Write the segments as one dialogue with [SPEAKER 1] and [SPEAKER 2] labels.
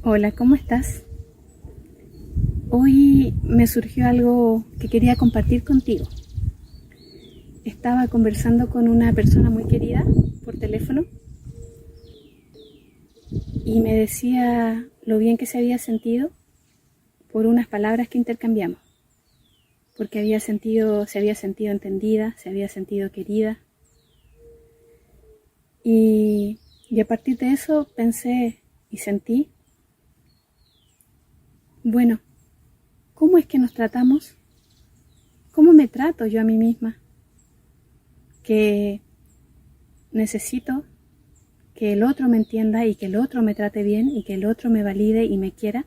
[SPEAKER 1] Hola, ¿cómo estás? Hoy me surgió algo que quería compartir contigo. Estaba conversando con una persona muy querida por teléfono y me decía lo bien que se había sentido por unas palabras que intercambiamos, porque se había sentido entendida, se había sentido querida. Y a partir de eso pensé y sentí, bueno, ¿cómo es que nos tratamos? ¿Cómo me trato yo a mí misma? Que necesito que el otro me entienda y que el otro me trate bien y que el otro me valide y me quiera.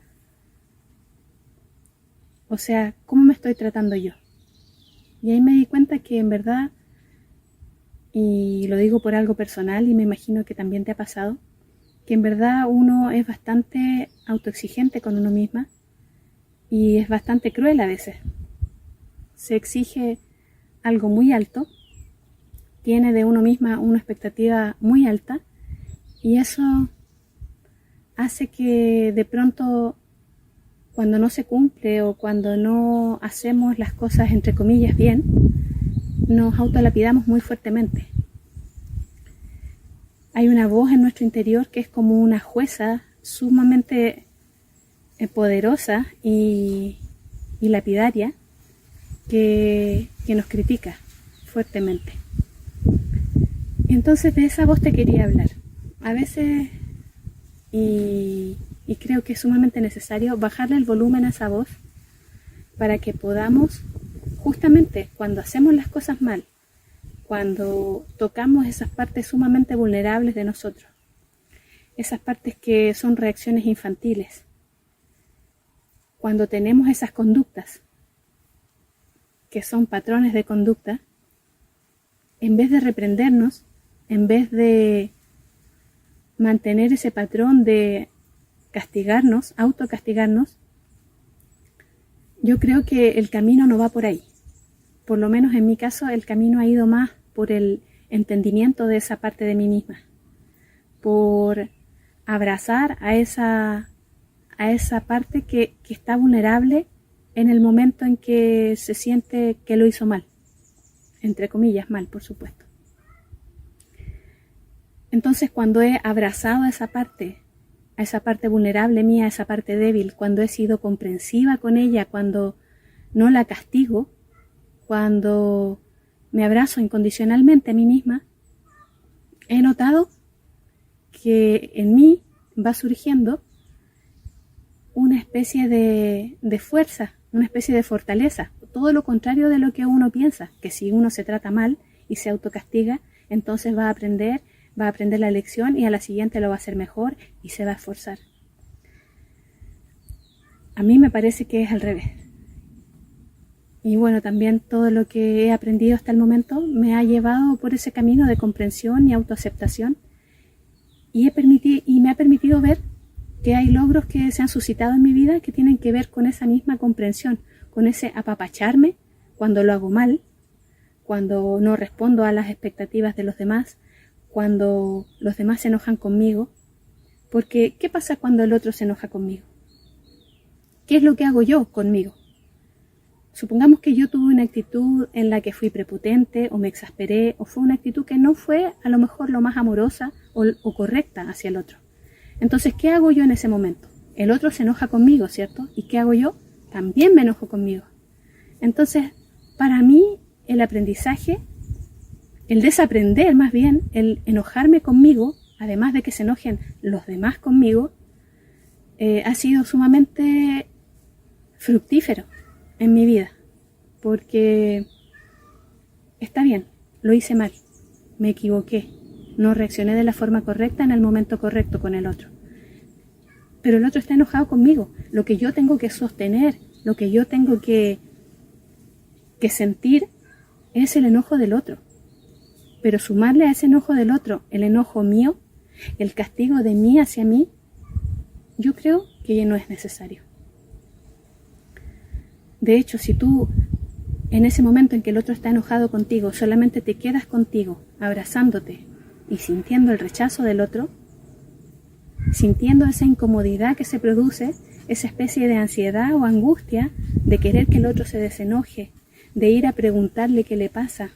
[SPEAKER 1] O sea, ¿cómo me estoy tratando yo? Y ahí me di cuenta que en verdad, y lo digo por algo personal y me imagino que también te ha pasado, que en verdad uno es bastante autoexigente con uno misma y es bastante cruel a veces. Se exige algo muy alto, tiene de uno misma una expectativa muy alta y eso hace que de pronto, cuando no se cumple o cuando no hacemos las cosas entre comillas bien, nos autolapidamos muy fuertemente. Hay una voz en nuestro interior que es como una jueza sumamente poderosa y lapidaria que nos critica fuertemente. Entonces de esa voz te quería hablar. A veces, y creo que es sumamente necesario, bajarle el volumen a esa voz para que podamos, justamente cuando hacemos las cosas mal, cuando tocamos esas partes sumamente vulnerables de nosotros, esas partes que son reacciones infantiles, cuando tenemos esas conductas que son patrones de conducta, en vez de reprendernos, en vez de mantener ese patrón de castigarnos, autocastigarnos, yo creo que el camino no va por ahí. Por lo menos en mi caso el camino ha ido más por el entendimiento de esa parte de mí misma, por abrazar a esa parte que está vulnerable en el momento en que se siente que lo hizo mal, entre comillas mal, por supuesto. Entonces, cuando he abrazado a esa parte vulnerable mía, a esa parte débil, cuando he sido comprensiva con ella, cuando no la castigo, cuando me abrazo incondicionalmente a mí misma, he notado que en mí va surgiendo una especie de fuerza, una especie de fortaleza, todo lo contrario de lo que uno piensa, que si uno se trata mal y se autocastiga, entonces va a aprender la lección y a la siguiente lo va a hacer mejor y se va a esforzar. A mí me parece que es al revés. Y bueno, también todo lo que he aprendido hasta el momento me ha llevado por ese camino de comprensión y autoaceptación y me ha permitido ver que hay logros que se han suscitado en mi vida que tienen que ver con esa misma comprensión, con ese apapacharme cuando lo hago mal, cuando no respondo a las expectativas de los demás, cuando los demás se enojan conmigo. Porque, ¿qué pasa cuando el otro se enoja conmigo? ¿Qué es lo que hago yo conmigo? Supongamos que yo tuve una actitud en la que fui prepotente o me exasperé o fue una actitud que no fue a lo mejor lo más amorosa o correcta hacia el otro. Entonces, ¿qué hago yo en ese momento? El otro se enoja conmigo, ¿cierto? ¿Y qué hago yo? También me enojo conmigo. Entonces, para mí, el aprendizaje, el desaprender más bien, el enojarme conmigo, además de que se enojen los demás conmigo, ha sido sumamente fructífero en mi vida. Porque está bien, lo hice mal, me equivoqué, no reaccioné de la forma correcta en el momento correcto con el otro. Pero el otro está enojado conmigo. Lo que yo tengo que sostener, lo que yo tengo que sentir es el enojo del otro. Pero sumarle a ese enojo del otro el enojo mío, el castigo de mí hacia mí, yo creo que ya no es necesario. De hecho, si tú en ese momento en que el otro está enojado contigo, solamente te quedas contigo, abrazándote y sintiendo el rechazo del otro, sintiendo esa incomodidad que se produce, esa especie de ansiedad o angustia de querer que el otro se desenoje, de ir a preguntarle qué le pasa.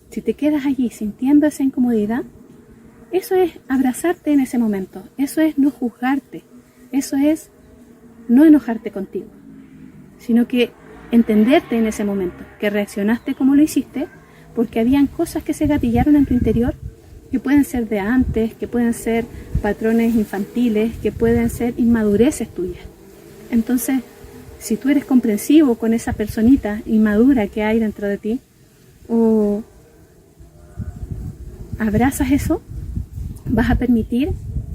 [SPEAKER 1] Si te quedas allí sintiendo esa incomodidad, eso es abrazarte en ese momento, eso es no juzgarte, eso es no enojarte contigo, sino que entenderte en ese momento, que reaccionaste como lo hiciste, porque habían cosas que se gatillaron en tu interior, que pueden ser de antes, que pueden ser patrones infantiles, que pueden ser inmadureces tuyas. Entonces, si tú eres comprensivo con esa personita inmadura que hay dentro de ti, o abrazas eso, vas a permitir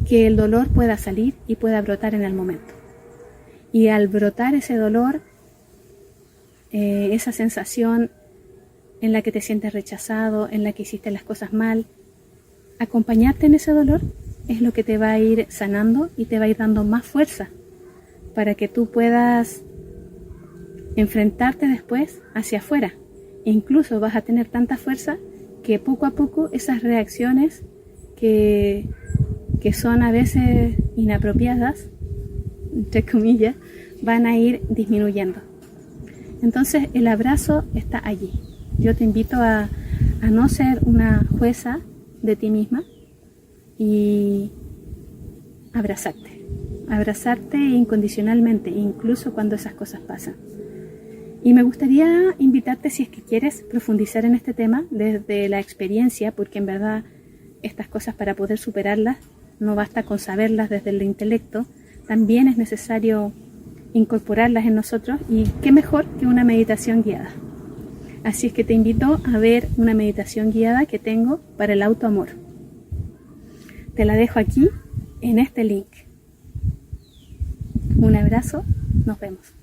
[SPEAKER 1] que el dolor pueda salir y pueda brotar en el momento. Y al brotar ese dolor, esa sensación en la que te sientes rechazado, en la que hiciste las cosas mal, acompañarte en ese dolor es lo que te va a ir sanando y te va a ir dando más fuerza para que tú puedas enfrentarte después hacia afuera. E incluso vas a tener tanta fuerza que poco a poco esas reacciones que son a veces inapropiadas, entre comillas, van a ir disminuyendo. Entonces el abrazo está allí. Yo te invito a no ser una jueza de ti misma y abrazarte incondicionalmente, incluso cuando esas cosas pasan. Y me gustaría invitarte, si es que quieres profundizar en este tema desde la experiencia, porque en verdad estas cosas, para poder superarlas, no basta con saberlas desde el intelecto, también es necesario incorporarlas en nosotros, y qué mejor que una meditación guiada. Así es que te invito a ver una meditación guiada que tengo para el autoamor. Te la dejo aquí en este link. Un abrazo, nos vemos.